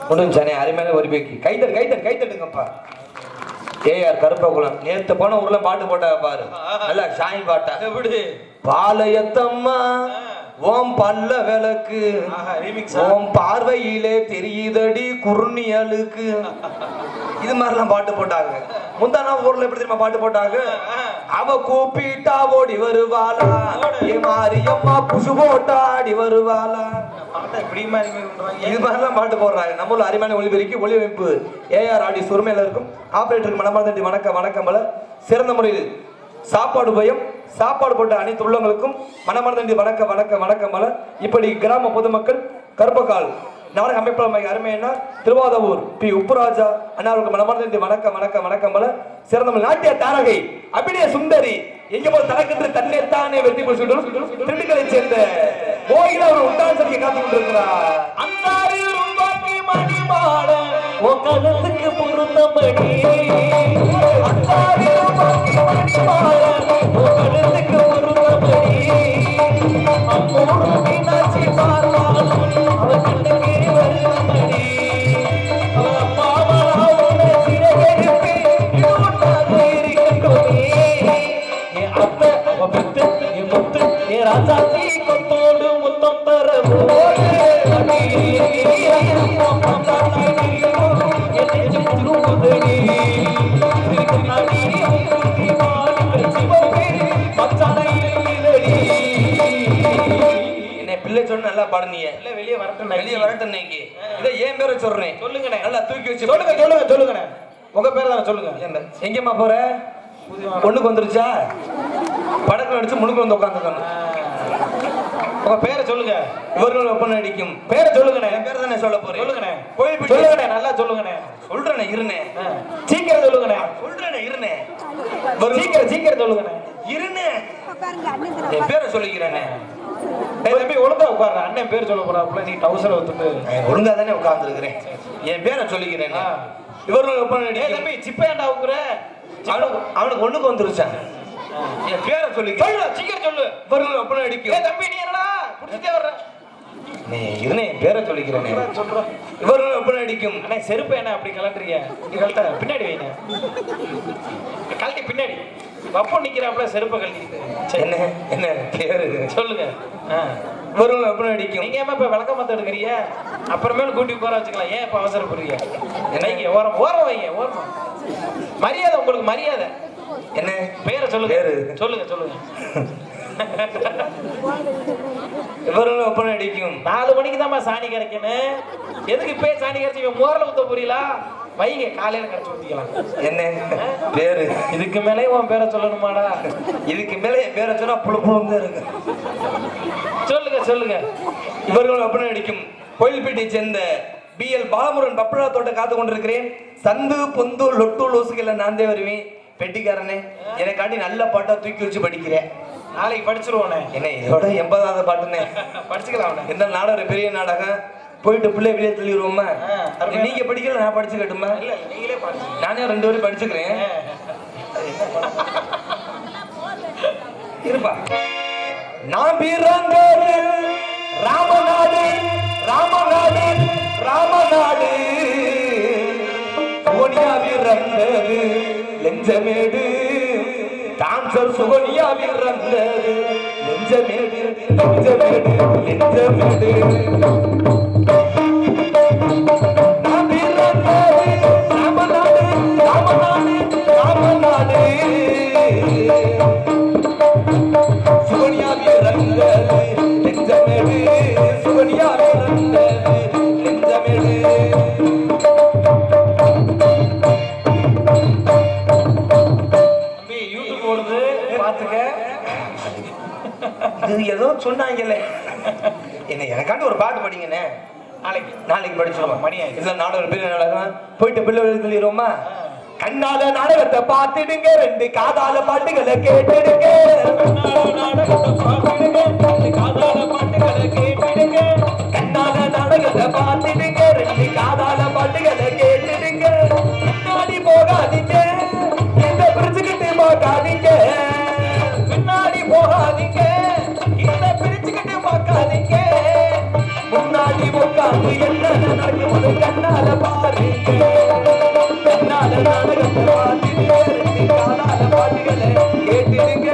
முடிஞ்சானே அருமையான ஒரு பேக்கி கைத்தட்டுங்கப்பா. ஏஆர் கருப்பகுளம் நேத்து போன ஊர்ல பாட்டு போட்டா பாரு, நல்லா ஷாயின் பாட்டா. எப்படி பாளையத்தம்மா ஓம் பல்ல விளக்கு ஓம் பார்வையிலே தெரியுதடி குறுநியலுக்கு, இது மாதிரிலாம் பாட்டு போட்டாங்க. முந்தானா ஊர்ல எப்படி தெரியுமா பாட்டு போட்டாங்க? அவ கூப்பிட்டா ஓடி வருவாளா, ஏ மாரியம்மா புசு போட்டா ஆடி வருவாளா. இது மாதிரிலாம் பாட்டு போடுறாங்க. நம்மள அருமையான ஒளிபெருக்கி ஒளிவமைப்பு ஏஆர் ஆடி சுருமையில இருக்கும். ஆபரேட்டருக்கு மனமார்ந்த வணக்கம் பல. சிறந்த முறையில் சாப்பாடு பயம் சாப்பாடு போட்ட அனைத்து உள்ளவங்களுக்கும் மனமார்ந்த வணக்கம் பல. இப்படி கிராம பொதுமக்கள் கருப்பக்கால் நாடக அமைப்பாளர் அருமையான திருவாதூர் பி உப்புராஜா அண்ணாவுக்கு மனமார்ந்த வணக்கம் பல. சிறந்த நாட்டிய தாரகை அபிநய சுந்தரி எங்க போய் தனக்கென்று தண்ணீர் தானே வெற்றி பெற்று திண்டுக்கலை சேர்ந்த கோயில ஒரு உண்டான் சதியை காத்து கொண்டிருக்கிறார். கலத்துக்கு பொருத்தமடி கலத்துக்கு பொருத்தமடி அம்மோடு மீனாட்சி பார்த்தாலும் அவ கண்ணுக்கே வருமடி பாவலாவுன சிறகெடுப்பே இருக்கட்டுமே என் அத்தை முத்து என் முத்து என் ராசாத்தி கொத்தோடு முத்தம் தரவோடு பிள்ளை சொன்ன நல்லா பாடுனீங்க. வெளியே வரட்டும். இதை ஏன் பேரை சொல்றேன் சொல்லுங்க. நல்லா தூக்கி வச்சு சொல்லுங்க. உங்க பேரை தானே சொல்லுங்க. எங்கம்மா போற? பொண்ணுக்கு வந்துருச்சா? படத்துல அடிச்சு முன்னுக்கு வந்து உட்காந்துக்கணும். உங்க பேரை சொல்லுங்க. இவர்கள் ஒப்பனை அடிக்கும் பேரை சொல்லுங்க. என் பேரை தானே சொல்ல போறேன். சொல்லுங்க. கோயில் சொல்லுங்க. நல்லா சொல்லுங்க. சொல்றேனே இருனே. சீக்கிரம் சொல்லுங்க. சொல்றேனே இருனே. சீக்கிரம் சொல்லுங்க. இருனே. என் பேரை சொல்லிக்கிறேனே. தம்பி ஒழுங்கா உட்கார்ற. அண்ணன் பேர் சொல்ல போறாப்புல, நீ டவுசரை வந்துட்டு ஒழுங்கா தானே உட்கார்ந்து இருக்கிறேன். என் பேரை சொல்லிக்கிறேன். இவர்கள் ஒப்பனை அடிக்கும். தம்பி சிப்பையாண்டா உக்குற. அவனுக்கு ஒண்ணுக்கு வந்துருச்சான். என் பேரை சொல்லி சீக்கிரம் சொல்லு. இவர்கள் ஒப்பனை அடிக்கும். தம்பி நீ என்னடா புடிச்சிட்டே வர்ற? நீ இருனே. என் பேரை சொல்லிக்கிறேன். சொல்றேன். இவர்கள் ஒப்பனை அடிக்கும். அண்ணே செருப்பு என்ன அப்படி கலட்டுறீங்க? நீ கழட்ட பின்னாடி வைங்க. கழட்டி பின்னாடி வப்போ நிக்கிறாப்புல செருப்பை கழட்டிட்டு. என்ன என்ன பேரு சொல்லுங்க. இவர்கள் ஒப்பனை அடிக்கும். நீங்க ஏமா இப்ப விளக்க மத்த எடுக்கிறீங்க? அப்புறமேல கூட்டி உட்கார வச்சுக்கலாம். ஏன் இப்ப அவசரப்படுறீங்க? என்னைக்கு ஓரம் வைங்க. ஓரம் மரியாதை, உங்களுக்கு மரியாதை. என்ன பேரை சொல்லுங்க. சொல்லுங்க. இவர்களும் ஒப்பனை அடிக்கும். 4 மணிக்கு தான் சாணி கரைக்கணும். எதுக்கு இப்ப சாணி கரைச்சி மோரல ஊத்த புரியல? வைங்க, காலையில கரைச்சி ஊத்திக்கலாம். என்ன பேரு? இதுக்கு மேலே உன் பேரை சொல்லணுமாடா? இதுக்கு மேலே என் பேரை சொன்னா புழுப்புழுந்து இருக்கு. சொல்லுங்க. இவர்களும் ஒப்பனை அடிக்கும். கோயில்பேட்டை சேர்ந்த BL பாலமுருகன் பப்பளா தோட்ட காத்து கொண்டிருக்கிறேன். சந்து பொந்து லொட்டு லோசுகளை நான் தான் வருவேன். பெட்டிக்காரனே எனக்காண்டி நல்ல பாட்டா தூக்கி வச்சு படிக்கிறேன். நாளைக்கு படிச்சிருவோனே. என்ன இதோட 80வது பாட்டுனே படிச்சுக்கலாம். என்ன நாடகம் பெரிய நாடகம். போயிட்டு பிள்ளை வெளியே தள்ளிடுவோமா? நீங்க படிக்கல, நான் படிச்சுக்கட்டுமா? இல்ல நீங்களே படிச்சு. நானே 2 வரையும் படிச்சுக்கிறேன். இருப்பா. நான் பிறந்தது ராமநாடு சுகன்யா பிறந்தது லெஞ்சமேடு. டான்சர் சுகன்யா பிறந்தது லெஞ்சமேடு. நான் பிறந்தது ராமநாடு சுகன்யா பிறந்தது லெஞ்சமேடு. இது ஏதோ சொன்னாங்கல்ல. என்ன எனக்காண்டி ஒரு பாட்டு படிங்கண்ணே. நாளைக்கு படிச்சிருவோம். மணி இதுல நாடகம் பெரிய நாடகம். போயிட்டு பிள்ளை எழுதிடுவோமா? கண்ணால நாடகத்தை பார்த்துடுங்க, 2 காதால பாட்டுகளை கேட்டுடுங்க. கண்ணால நாடகத்தை பார்த்துடுங்க, 2 காதால பாட்டுகளை கேட்டுடுங்க. பின்னாடி போகாதீங்க, இந்த பிரிச்சுக்கிட்டு பார்க்காதீங்க. பின்னாடி போகாதீங்க, இந்த பிரிச்சுக்கிட்டு பார்க்காதீங்க. முன்னாடி உட்காந்து என்ன நடக்கும் அது கண்ணால பாருங்க கண்ணால நாடகத்தை பார்த்துட்டு காலால பாட்டுகளை கேட்டுடுங்க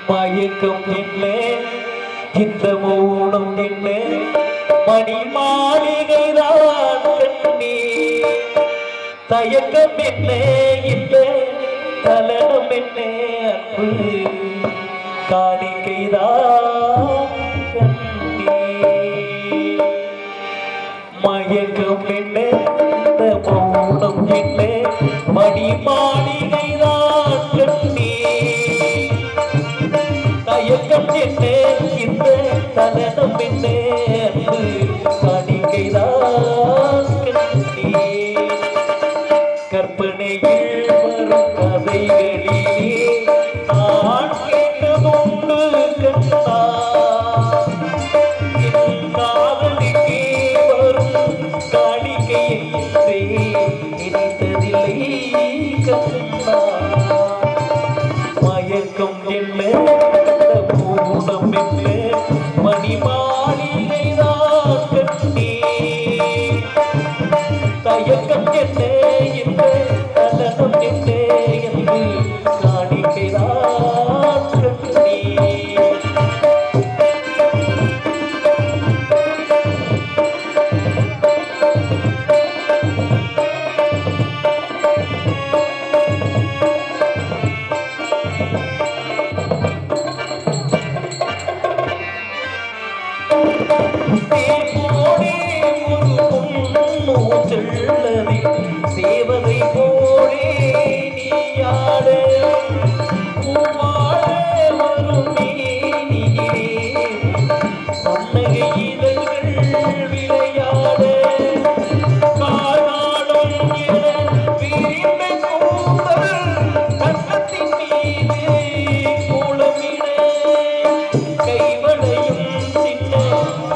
மயக்கம் என்ன இந்த மௌனம் என்ன மணி மாளிகைதான் கண்ணே தயக்கம் என்ன இந்த தலனம் என்ன அன்பு காணிக்கைதான் கண்ணே மயக்கம் என்ன இந்த மௌனம் என்ன மணி மாளிகைதான் கண்ணே தயக்கம் என்ன இந்த தலனம் என்ன அன்பு காணிக்கைதான் கண்ணே கற்பனையில் வரும் கதைகளிலே நான் கேட்டதுண்டு கண்ணா என் காதலுக்கே வரும் காணிக்கையை நினைத்ததில்லை கண்ணா மயக்கம் என்ன பூர்ணம் என்ன மணி மாளிகைதான் கண்ணே தயக்கம் என்ன இந்த தலனம் என்ன என்று காணிக்கைதான் கண்ணே தேவதை போலே நீயாட பூவாழ வரும் நீனிலே சொன்னகை இதழ்கள் விளையாட காணாடும் என விரிந்த கூந்தல் கன்னத்தின் மீது கூலமிட கைவளையும் சின்ன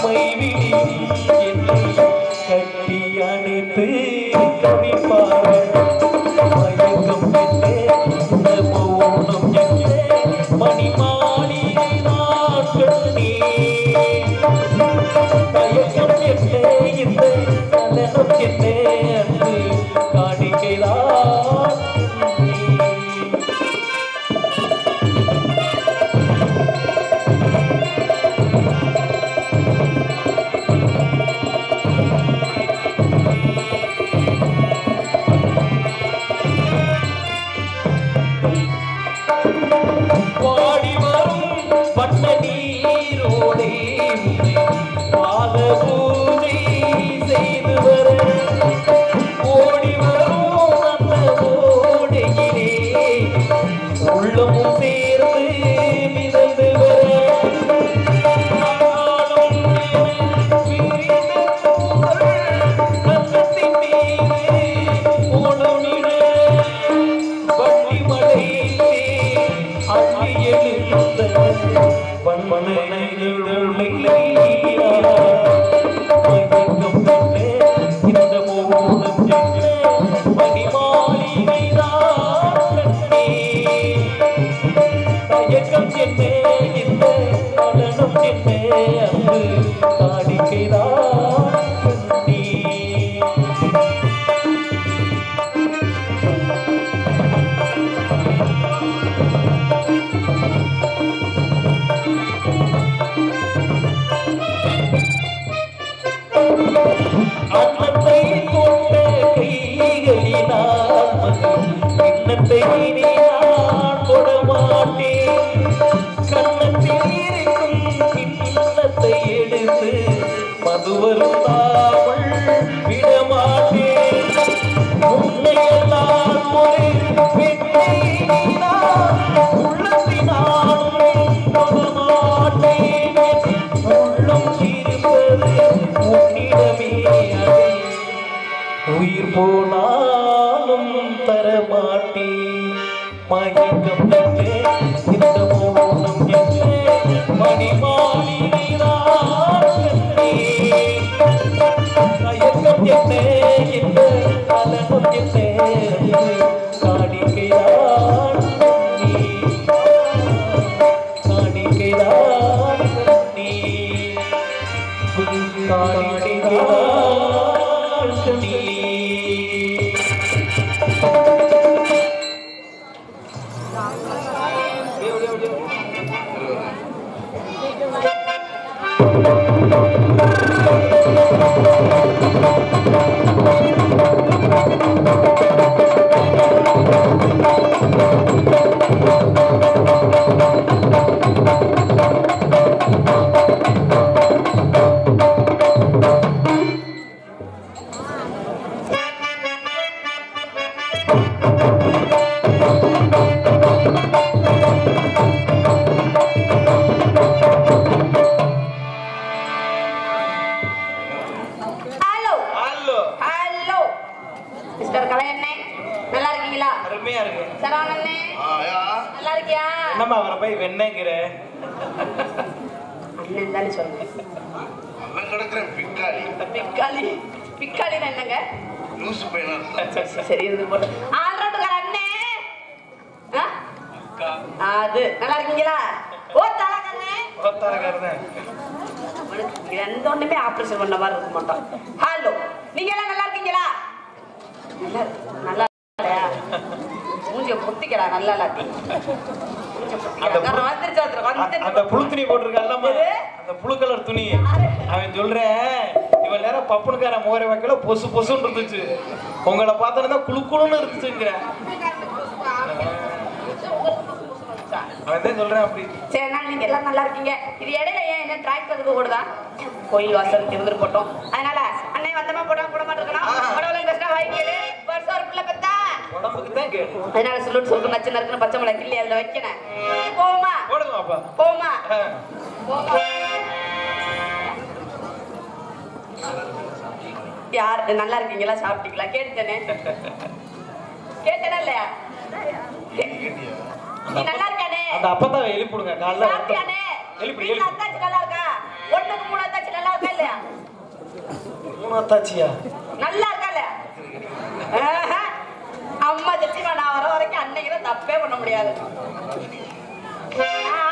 மைவிடியும் என்னை கட்டி அணைத்து மயக்கம் என்ன மௌனம் என்ன மணி மாளிகைதான் கண்ணே தயக்கம் என்ன இந்த தலனம் என்ன அன்பு காணிக்கைதான் பாடி வரும் பட்ட நீரோடே பாத பூஜை செய்து வர ஓடி வரும் அந்த ஓடையிலே உள்ளமும் சேர்ந்து மிதந்து வர கன்னத்தின் மீது ஓடமிட வள்ளி மலையிலே அள்ளி எழுந்த மயக்கம் என்ன இந்த மௌனம் என்ன மணி மாளிகைதான் கண்ணே தயக்கம் என்ன இந்த தலனம் என்ன அன்பு காணிக்கைதான் கண்ணே அன்னத்தை கொண்ட கைகளினால் எண்ணத்தை நான் தொடமாட்டேன் கண்ணத்தில் இருக்கும் கிண்ணத்தை எடுத்து மதுவருந்தாமல் விடமாட்டேன் உன்னையெல்லாம் ஒரு பெண்ணை நான் உள்ளத்தினாலும் தொடமாட்டேன் உள்ளம் இருப்பது உன்னிடமே அதை உயிர் போனாலும் தரமாட்டேன் மயக்கம் என்ன இந்த மௌனம் என்ன மணி மாளிகைதான் கண்ணே தயக்கம் பொசு பொசுன்னு இருந்துச்சு. உங்களை பார்த்தா குளுக்குளுன்னு இருந்துச்சுங்கிற சொல்றேன். அப்படி சரி, நீங்க எல்லாம் நல்லா இருக்கீங்க. இது இடையில ஏன் என்ன டிராக்டருக்கு ஓடுதா? கோயில் வாசல் இருந்துட்டு போட்டோம். அதனால அன்னை வந்தமா போட மாட்டேங்கணும். வருஷம் ஒரு பிள்ளை பெத்தா உடம்புக்கு தான் கேடு. அதனால சொல்லுன்னு நச்சு நறுக்குன்னு பச்சை மிளகாய் கிள்ளி அதுல வைக்கணும். போமா போமா போமா. யார் நல்லா இருக்கீங்களா? சாப்பிட்டீங்களா? கேட்டேனே இல்லையா? நீ நல்லா இருக்கானே? அந்த அப்பதான் எழுப்பிடுங்க காலைல. சாப்பிட்டியானே? வீட்ல அத்தாச்சி நல்லா இருக்கா? ஒண்ணுக்கு 3 அத்தாச்சி நல்லா இருக்கா இல்லையா? 3 அத்தாச்சியா? நல்லா இருக்கா இல்லையா? அம்மா சத்தியமா நான் வர வரைக்கும் அன்னைக்கு தப்பே பண்ண முடியாது.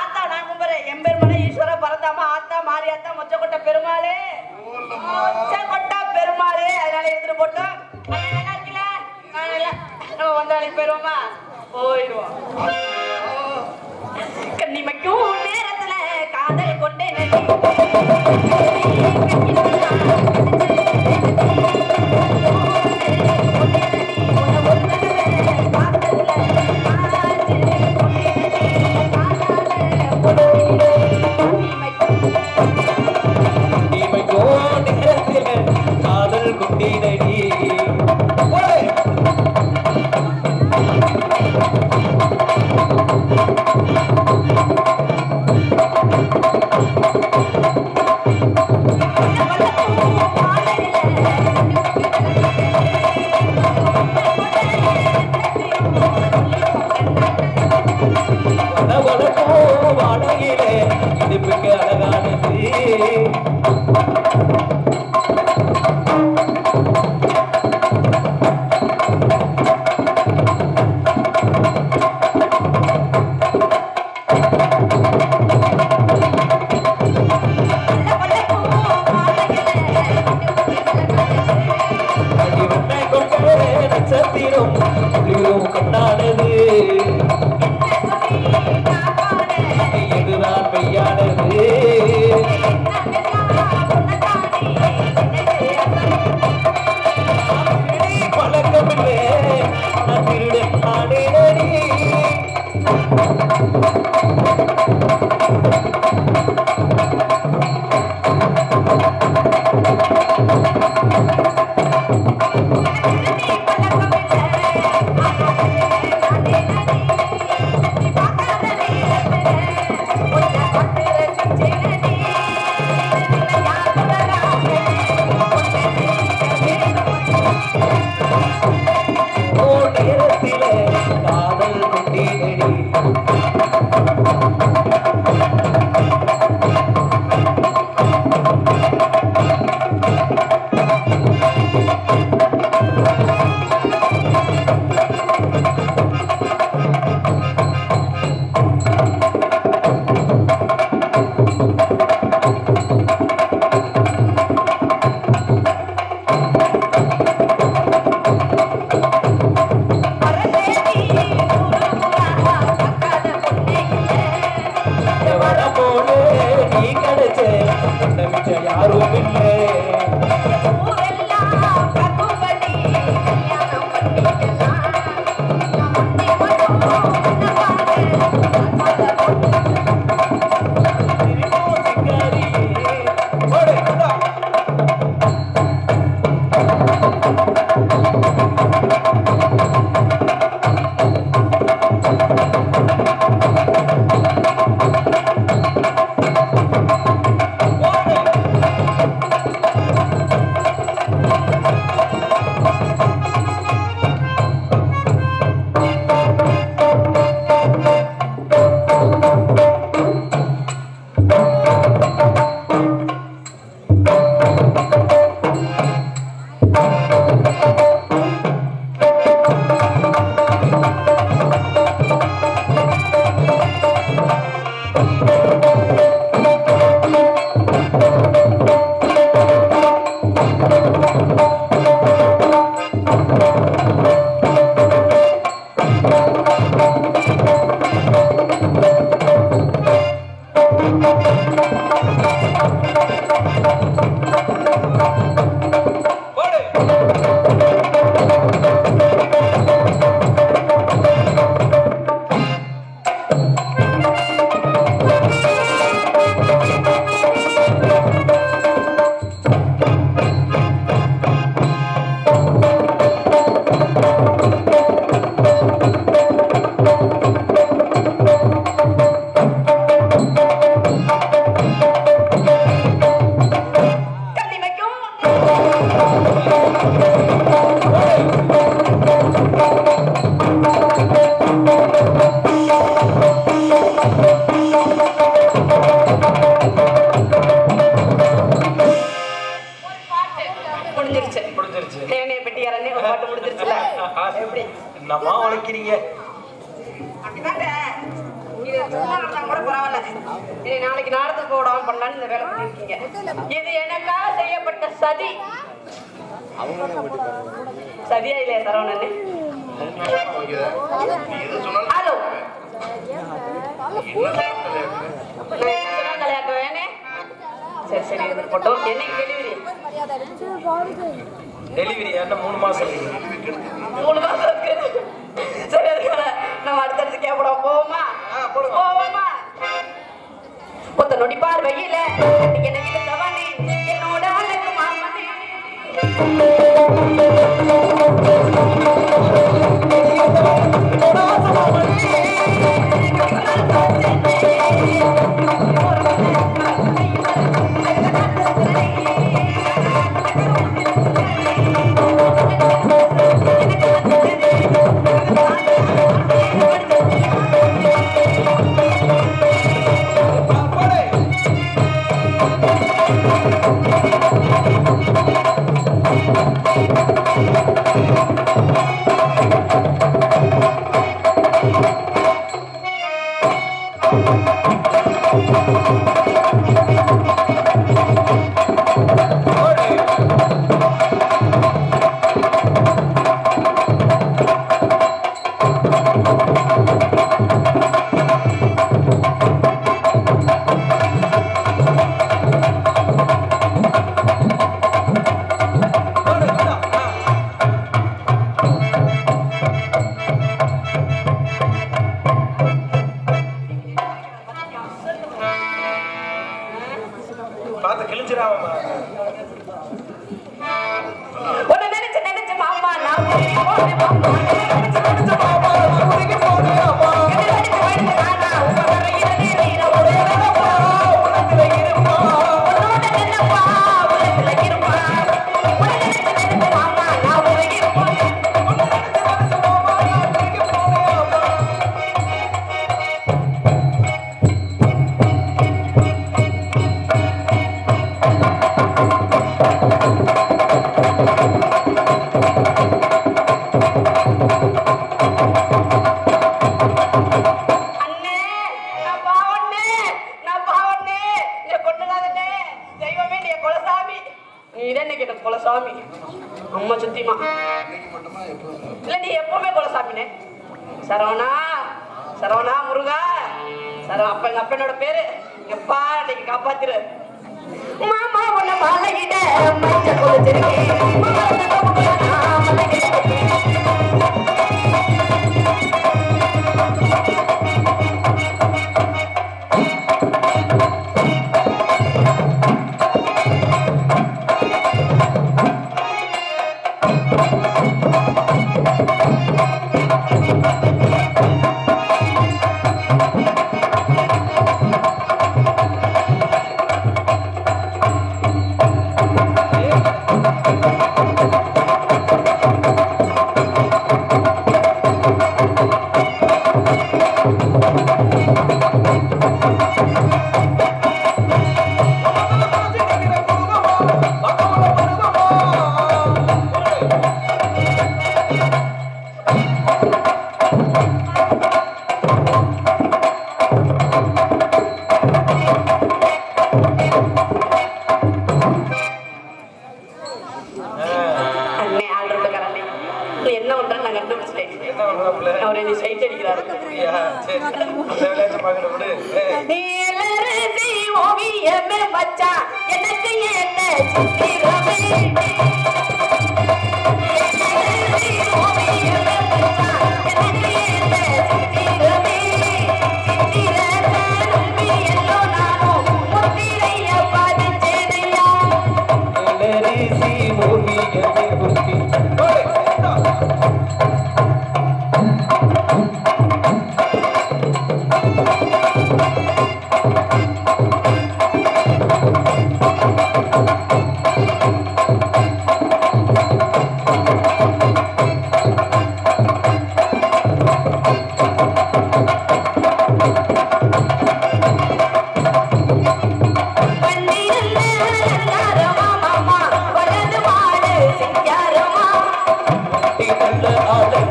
ஆத்தா நான் கும்புறேன். எம்பெருமனை ஈஸ்வர பரந்தாமா ஆத்தா மாரியாத்தா மொச்சக்கொட்டை பெருமாளே மொச்சக்கொட்டை பெருமாளே. அதனால எடுத்துட்டு போட்டோம். நல்லா இருக்கல? நம்ம வந்தாலும் போயிருவோமா? போயிடுவோம். கண்ணிமைக்கும் நேரத்துல காதல் கொண்டே காதல் கொண்டீனடி. வாடகையிலே இடுப்புக்கு அழகானது. நட்சத்திரம் கொண்டாடுது. இதுதான் மெய்யானது. பழக்கமில்லை நான் திருடன் ஆடேனடி. காதல் கொண்டீனடி. நாளைக்கு நாடகத்துக்கு போடாம பண்ணலான்னு இந்த வேலை பண்ணிருக்கீங்க. இது எனக்காக செய்யப்பட்ட சதி. சரியா இல்லையா சரவணன்? ஹலோ கல்யாணம் வேணே. சரி சரி போட்டோம். என்னைக்கு டெலிவரி? டெலிவரி 3 மாசம் 3 மாசம் இருக்கு. சரி அதுக்கான நம்ம அடுத்தடுத்து கேட்போம். போவோமா போவோமா? பொத்த நொடி பார்வையில எனக்கு தவணை என்னோட அழகு மாமனே. சரவணா சரவணா முருகா அப்பனோட பேரு எப்பா இன்னைக்கு காப்பாத்திரு. மாமா உன்ன மாலையிட மஞ்ச கொடுத்திருக்கேன்.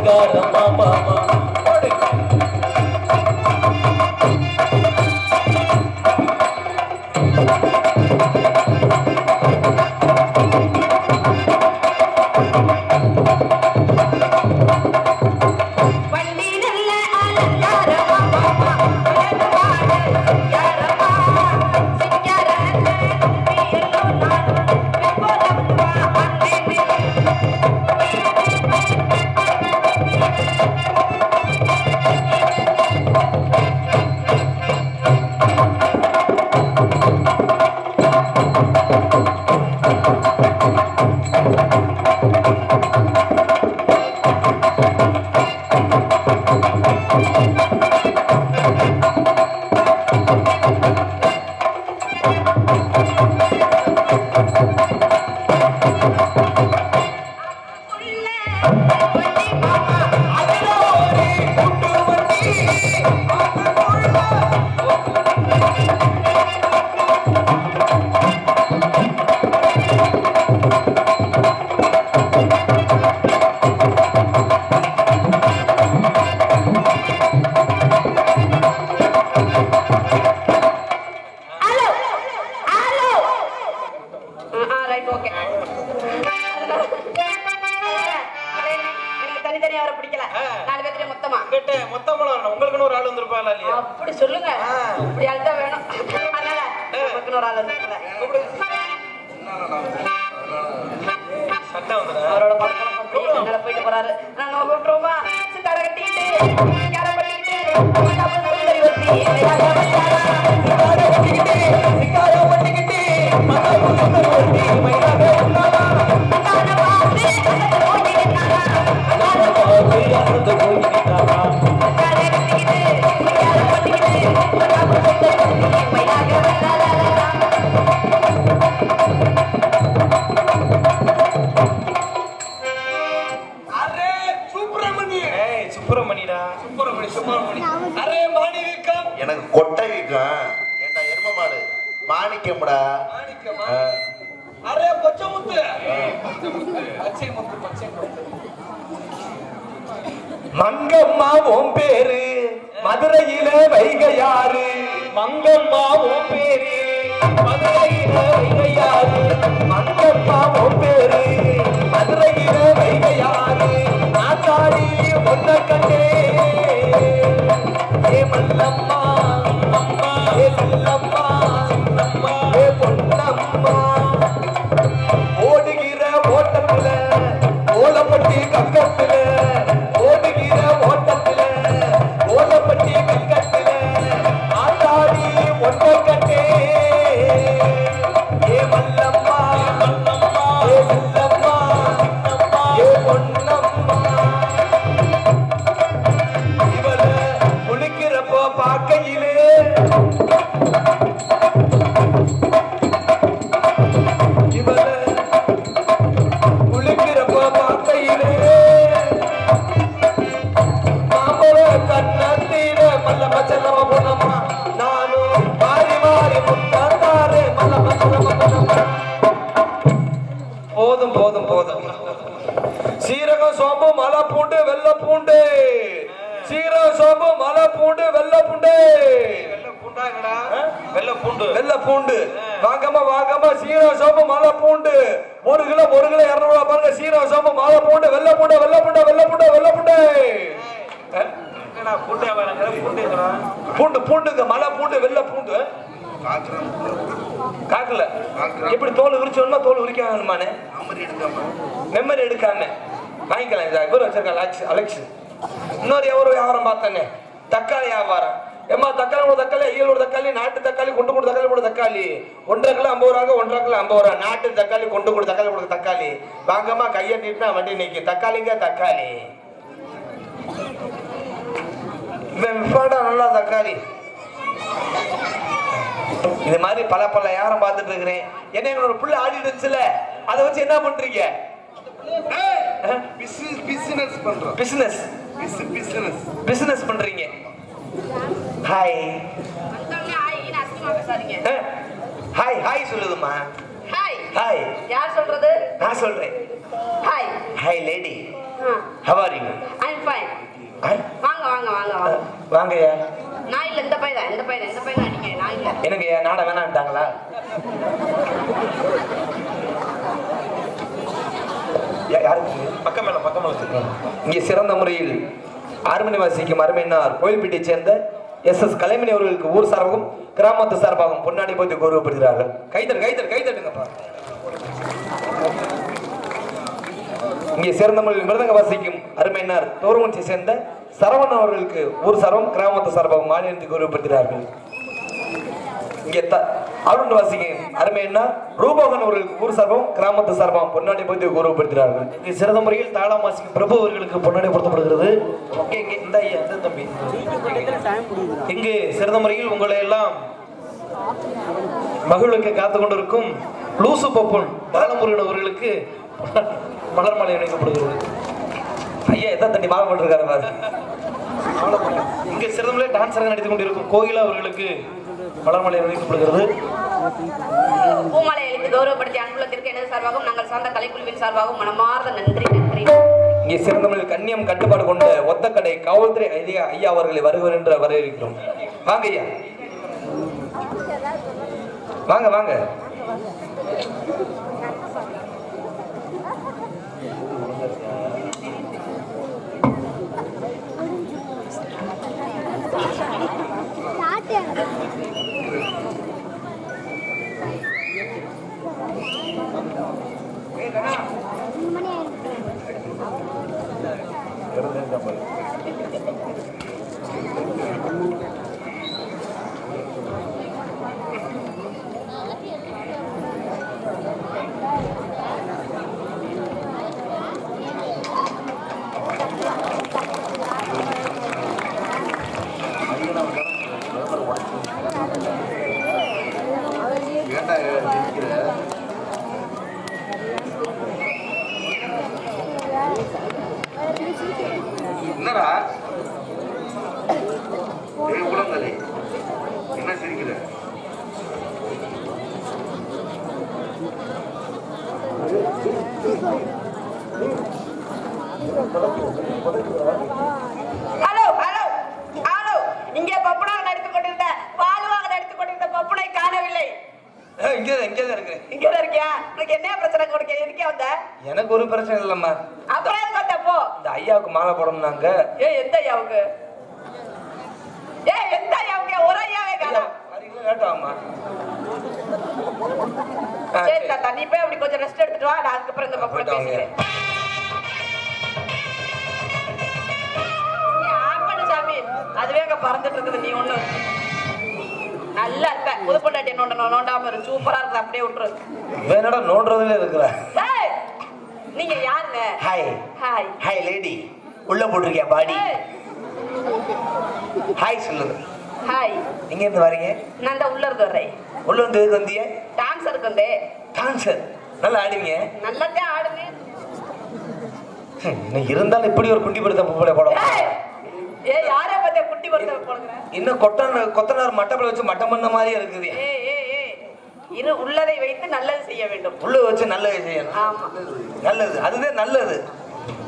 சிங்கார மாமா எனக்கு கொட்டை வீக்கம் ஏண்டா எரும மாடு மாணிக்கம்டா அரே பச்சை முத்து பச்சை முத்து மங்கம்மா உன் பேரு மதுரையில வைகையாறு மங்கம்மா உன் பேரு மதுரையில வைகையாறு மங்கம்மா உன் பேரு மதுரையில வைகையாறு நாட்டாடி ஒன்ன கண்டே ஏ மல்லம்மா ஏ செல்லம்மா ஏ பொன்னம்மா ஓடுகிற ஓட்டத்துல ஓலப்பட்டி கங்கத்துல ஓடுகிற ஓட்டத்துல ஓலப்பட்டி கங்கத்துல ஆத்தாடி ஒன்ன கண்டே ஏ மல்லம்மா ஏ செல்லம்மா ஏ பொன்னம்மா இவள குளிக்கிறப்போ பார்க்கையிலே இவள குளிக்கிறப்போ பார்க்கையிலே மாமர கண்ணத்தீர மல்ல மச்சலம பொன்னம்மா நானும் மாறி மாறி முத்தாரே மல்ல மச்சலம பொன்னம்மா போதும் போதும் போதும் சீரகம் சோம்பு மலை பூண்டு வெள்ளை பூண்டு சீரக சோம்பு மலை பூண்டு வெள்ளை பூண்டு வெள்ளை பூண்டு வாங்கம்மா சீரக சோம்பு மலை பூண்டு 1 கிலோ 200 பாருங்க சீரக சோம்பு மலை பூண்டு வெள்ளை பூண்டு பூண்டுங்க மலை பூண்டு வெள்ளை பூண்டு காக்கல எப்படி தோல் உரிச்சோம்னா தோல் உரிக்கானுமானே மெமரி எடுக்காம வாங்கிக்கலாம் இவர் வச்சிருக்காங்க அலெக்ஸ் இன்னொரு எவரோ வியாபாரம் பார்த்தானே தக்காளி வியாபாரம் ஏமா தக்காளி கூட தக்காளி ஈரோடு தக்காளி நாட்டு தக்காளி கொண்டு கூட தக்காளி கூட தக்காளி 1.5 கிலோ 50 ரூபாங்க 1.5 கிலோ 50 ரூபா நாட்டு தக்காளி கொண்டு கூட தக்காளி கூட தக்காளி வாங்கம்மா கையட்டிட்டு வண்டி நிற்கும் தக்காளிங்க தக்காளி நல்லா தக்காளி இது மாதிரி பல வியாபாரம் பார்த்துட்டு இருக்கிறேன் என்ன எங்களோட புள்ள ஆடிட்டு இருந்துச்சுல அதை வச்சு என்ன பண்றீங்க பிசினஸ் பண்றீங்க ஹாய் ஹாய் ஹாய் சொல்லுதுமா ஹாய் ஹாய் யார் சொல்றது நான் சொல்றேன் hi hi lady How are you? I'm fine. வாங்க வாங்க வாங்க வாங்க. வாங்கய்யா. நான் இல்ல இந்த பையன் அடிக்கிறேன் நான் இல்ல. என்னங்கய்யா நாட வேணாம்ட்டாங்களா? இங்கே சிறந்த முறையில் ஆறுமணி வாசிக்கும் அருமையினார் கோயில்பேட்டையை சேர்ந்த SS கலைமணி அவர்களுக்கு ஊர் சார்பாகவும் கிராமத்து சார்பாகவும் பொன்னாடி போய் கௌரவப்படுகிறார்கள். கைத்தட்டுங்கப்பா. இங்கே சிறந்த முறையில் மிருதங்க வாசிக்கும் அருமையினார் தோர்வன்சியை சேர்ந்த சரவணன் அவர்களுக்கு ஊர் சார்பம் கிராமத்து சார்பாகவும் மாநிலத்தை கௌரவப்படுகிறார்கள். இங்கே அருண் வாசிக்கும் அருமையினார் ரூபகன் அவர்களுக்கு ஊர் சார்பம் கிராமத்து சார்பாகவும் பொன்னாடி போய் கௌரவப்படுகிறார்கள். இங்கே சிறந்த முறையில் தாளம் வாசிக்கும் பிரபு அவர்களுக்கு பொன்னாடி பொருத்தப்படுகிறது. இந்த தம்பி இங்கு சிறந்த முறையில் உங்களை எல்லாம் மகிழ்வுக்கு காத்து கொண்டிருக்கும் லூசு பப்புன் பாலமுருகன் அவர்களுக்கு மலர் மாலை அணிக்கப்படுகிறது. ஐயா எதான் தண்ணி மாலை போட்டிருக்காரு. இங்கே சிறந்த முறையில் டான்ஸராக நடித்துக் கொண்டிருக்கும் கோகிலா அவர்களுக்கு மலர் மாலை அணிக்கப்படுகிறது. பூமாலை அளித்து கௌரவப்படுத்தி அன்புலத்திற்கு எனது சார்பாகவும் நாங்கள் சார்ந்த கலைக்குழுவின் சார்பாகவும் மனமார்ந்த நன்றி. இங்கே சிறந்த முறையில் கண்ணியம் கட்டுப்பாடு கொண்ட ஒத்தக்கடை காவல்துறை ஐயா அவர்களை வருவர் என்று வரவேற்கிறோம். வாங்க ஐயா, வாங்க. என்னடா உலகங்களே என்ன சிரிக்கிற? ஹலோ இங்கே பப்புனாக நடித்துக் கொண்டிருந்த பாலுவாக நடித்துக் கொண்டிருந்த பப்புனை காணவில்லை. இங்கதான் இருக்கு. இங்கதான் இருக்கியா? உனக்கு என்ன பிரச்சனை கொடுக்க இருக்கே வந்த? எனக்கு ஒரு பிரச்சனை இல்லம்மா. அப்புறம் எதுக்கு வந்த போ? இந்த ஐயாவுக்கு மாலை போடணும்னாங்க. எந்த ஐயாவுக்கு? எந்த ஐயாவுக்கு? ஒரு ஐயாவே காணோம். லேட்டாமா. சரி தாத்தா, நீ போய் அப்படி கொஞ்சம் ரெஸ்ட் எடுத்துட்டு வா. நான் அதுக்கப்புறம் இந்த பப்புனை பேசுறேன். சாமி அதுவே அங்க பறந்துட்டு இருக்குது. நீ ஒண்ணு நல்லா இருக்க. புது பொண்டாட்டி நோண்டாம இரு. சூப்பரா இருக்கு. அப்படியே விட்டுரு. வேணடா நோன்றதுல இருக்கிற. நீங்க யாருங்க? Hi lady. உள்ள போட்டிருக்கியா பாடி? ஹாய் சொல்லுங்க. ஹாய். எங்க இருந்து வரீங்க? நான் தான் உள்ள இருந்து வரேன். உள்ள இருந்து எதுக்கு வந்தீங்க? டான்ஸருக்கு வந்தே. டான்ஸர் நல்லா ஆடுவீங்க. நல்லாதான் ஆடுவேன். இருந்தாலும் இப்படி ஒரு குண்டி படுத்த போல போட. யாரே பத்தி குட்டி படுத்த போடுங்க. இன்னும் கொத்தனார் மட்டப்பல வச்சு மட்டம் பண்ண மாதிரியே இருக்குது. இரு உள்ளதை வைத்து நல்லது செய்ய வேண்டும். உள்ள வச்சு நல்லது செய்யணும். ஆமா நல்லது, அதுதான் நல்லது.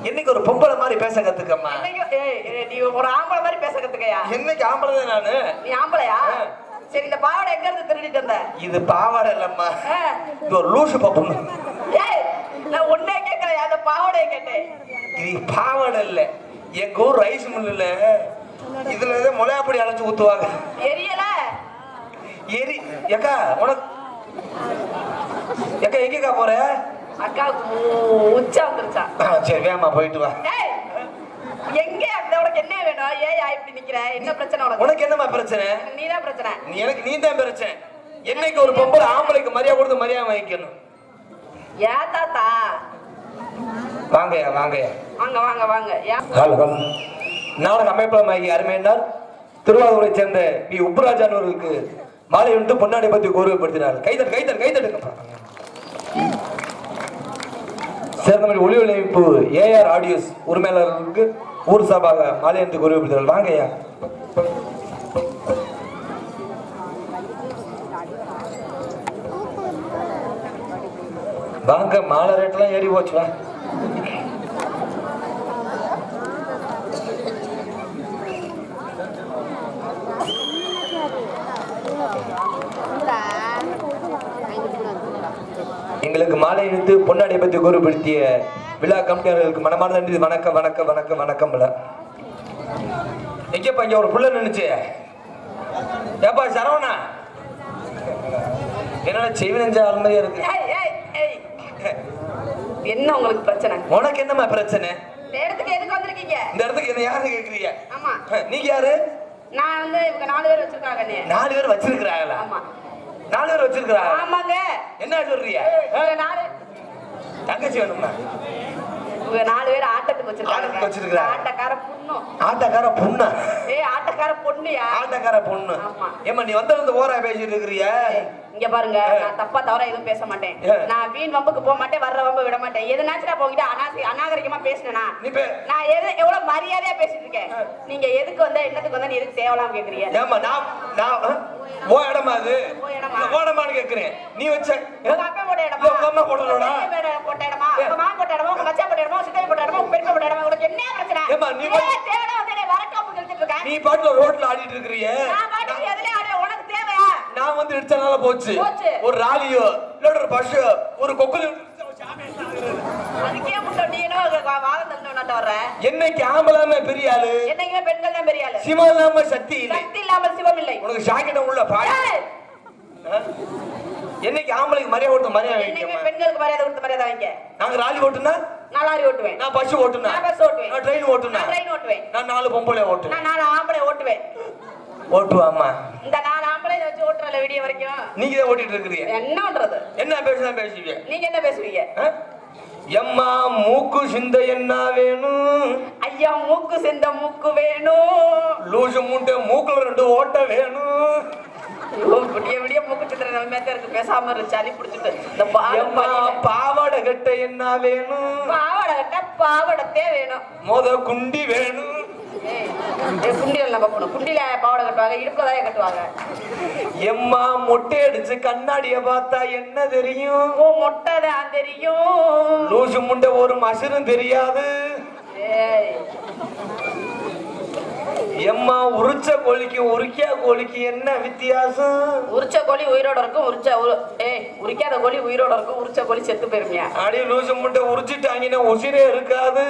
என்னைக்கு ஒரு பொம்பளை மாதிரி பேச கத்துக்கம்மா. நீ ஒரு ஆம்பளை மாதிரி பேச கத்துக்கையா? என்னைக்கு ஆம்பளை தான் நானு. நீ ஆம்பளையா? சரி, இந்த பாவாடை எங்க இருந்து திருடிட்டு வந்த? இது பாவாடை இல்லம்மா, இது ஒரு லூசு பப்பு. நான் ஒன்னே கேட்கல, அந்த பாவாடையை கேட்டேன். இது பாவாடை இல்ல, எங்க ஊர் ரைஸ் மில்லுல இதுல மொளையாப்படி அழைச்சு ஊத்துவாங்க. எரியல எரி ஏக்கா உனக்கு ஏக்கா எங்கக்கா போற? அக்கா உச்சா வந்துருச்சா? சரி வேமா போயிட்டு வா. எங்க அந்த உனக்கு என்ன வேணும்? ஏயா இப்படி நிக்கிற? என்ன பிரச்சனை உனக்கு? உனக்கு என்னமா பிரச்சனை? நீதான் பிரச்சனை. எனக்கு நீ தான் பிரச்சனை. என்னைக்கு ஒரு பொம்பளை ஆம்பளைக்கு மரியாதை கொடுத்து மரியாதை வாங்கிக்கணும். ஏ தாத்தா வாங்கயா வாங்கயா வாங்க வாங்க வாங்க. ஹலோ நாடக அமைப்பாளர் அருமையினார் திருவாரூரை சேர்ந்த பி உப்புராஜன் அவர்களுக்கு மாலை வந்து பொன்னாடை பற்றி கௌரவப்படுத்தினார். கைதட்டுங்க. சேர்ந்த ஒளி ஒளியமைப்பு AR ஆடியோஸ் உரிமையாளர்களுக்கு ஊர் சார்பாக மாலை வந்து கௌரவப்படுத்தினார். வாங்கய்யா. வாங்க, மாலை ரேட்லாம் ஏறி போச்சுவா. எங்களுக்கு மாலை இழுத்து பொன்னாடியை பற்றி கூறுபடுத்திய விழா கமிட்டியாளர்களுக்கு மனமார்ந்த நன்றி. வணக்கம் வணக்கம் வணக்கம் வணக்கம். எங்கப்பா இங்க ஒரு புள்ள நினைச்சு ஏப்பா சரவணா என்னோட செவி நெஞ்ச ஆளுமையா இருக்கு. என்ன உங்களுக்கு பிரச்சனை? உனக்கு என்னமா பிரச்சனை? இந்த இடத்துக்கு எதுக்கு வந்திருக்கீங்க? இந்த இடத்துக்கு என்ன யாரு கேக்குறீங்க? ஆமா. நீங்க யாரு? நான் வந்து இவங்க 4 பேர் வச்சிருக்காங்க. 4 பேர் வச்சிருக்காங்களா? ஆமா. 4 பேர் வச்சிருக்காங்க. ஆமாங்க. என்ன சொல்றீங்க? 4 தங்கச்சி வேணுமா? இவங்க 4 பேர் ஆட்டத்துக்கு வச்சிருக்காங்க. ஆட்டக்கார பொண்ணு. ஆட்டக்கார பொண்ணு? ஆட்டக்கார பொண்ணுயா? ஆட்டக்கார பொண்ணு. ஆமா. ஏமா நீ வந்து ஓரா பேசிட்டு இருக்கிறிய? இங்க பாருங்க, நான் தப்பா தவறா எதுவும் பேச மாட்டேன். நான் வீண் வம்புக்கு போக மாட்டேன், வர்ற வம்பு விட மாட்டேன். எதுனாச்சும் நான் போகிட்ட அநாகரிகமா பேசினேனா? நான் எவ்வளவு மரியாதையா பேசிட்டு இருக்கேன். நீங்க எதுக்கு வந்த என்னத்துக்கு வந்தா எதுக்கு தேவலாம் கேக்குறீங்க? ஏமா நான் ஓ இடமா அது ஓடமான்னு கேக்குறேன். நீ வச்ச உங்க அப்பா போட்ட இடமா? உங்க அம்மா போட்டலடா? போட்ட இடமா? உங்க மாமா போட்ட இடமா? உங்க மச்சான் போட்ட இடமா? சித்தப்பா போட்ட இடமா? பெரியப்பா போட்ட இடமா? உங்களுக்கு என்ன பிரச்சனை? ஏமா நீ தேவடா வந்து வரக்காப்பு நிறுத்திட்டு இருக்க. நீ பாட்டுல ரோட்ல ஆடிட்டு இருக்கறியே. நான் பாட்டுல எதுல ஆட உனக்கு தேவையா? நான் வந்து இடிச்சனால போச்சு. ஒரு ராலியோ இல்ல ஒரு பஸ் ஒரு கொக்குல அதுக்கே முட்ட நீ என்ன வாதம் தந்தவனாட்ட வர்ற? என்னைக்கு ஆம்பளாம பெரிய ஆளு, என்னைக்கு பெண்கள் தான் பெரிய ஆளு. சிவம் இல்லாம சக்தி இல்லை, சக்தி இல்லாம சிவம் இல்லை. உனக்கு ஜாக்கெட் உள்ள பாய். என்னைக்கு ஆம்பளைக்கு மரியாதை கொடுத்து மரியாதை என்னைக்கு பெண்களுக்கு மரியாதை கொடுத்து மரியாதை வாங்க. நாங்க ராலி ஓட்டுனா நான் லாரி ஓட்டுவேன். நான் பஸ் ஓட்டுனா நான் பஸ் ஓட்டுவேன். நான் ட்ரெயின் ஓட்டுனா ட்ரெயின் ஓட்டுவேன். நான் 4 பொம்பளை ஓட்டுவேன். நான் 4 ஆம்பளை ஓட்டுவேன். ஓட்டுவாமா? இந்த 4 ஆம்பளை வச்சு ஓட்டுறல விடிய வரைக்கும் நீங்க தான் ஓட்டிட்டு இருக்கீங்க. என்ன பண்றது? என்ன பேசுவீங்க? நீங்க என்ன பேசுவீங்க? எம்மா மூக்கு சிந்த என்ன வேணும்? ஐயா மூக்கு சிந்த மூக்கு வேணும். லூசு மூட்டை மூக்குல 2 ஓட்ட வேணும். விடிய விடிய மூக்கு சித்திர நிலைமையா இருக்கு. பேசாம இரு, சளி பிடிச்சிட்டு. இந்த பாவாடை கட்ட என்ன வேணும்? பாவாடை கட்ட பாவாடத்தே வேணும். குண்டி வேணும். குண்டியில நம்ம போகணும். குண்டியில பாவாடை கட்டுவாங்க, இடுப்புலதாய கட்டுவாங்க. எம்மா மொட்டை அடிச்சு கண்ணாடிய பார்த்தா என்ன தெரியும்? ஓ மொட்டை தான் தெரியும். லூசு முண்டை ஒரு மசரும் தெரியாது. எம்மா உரிச்ச கோழிக்கு உரிக்கா கோழிக்கு என்ன வித்தியாசம்? உரிச்ச கோழி உயிரோட இருக்கும், உரிக்காத கோழி உயிரோட இருக்கும், உரிச்ச கோழி செத்து போயிருமியா? அடி லூசு முண்டை உரிச்சிட்டாங்கன்னா உசிரே இருக்காது.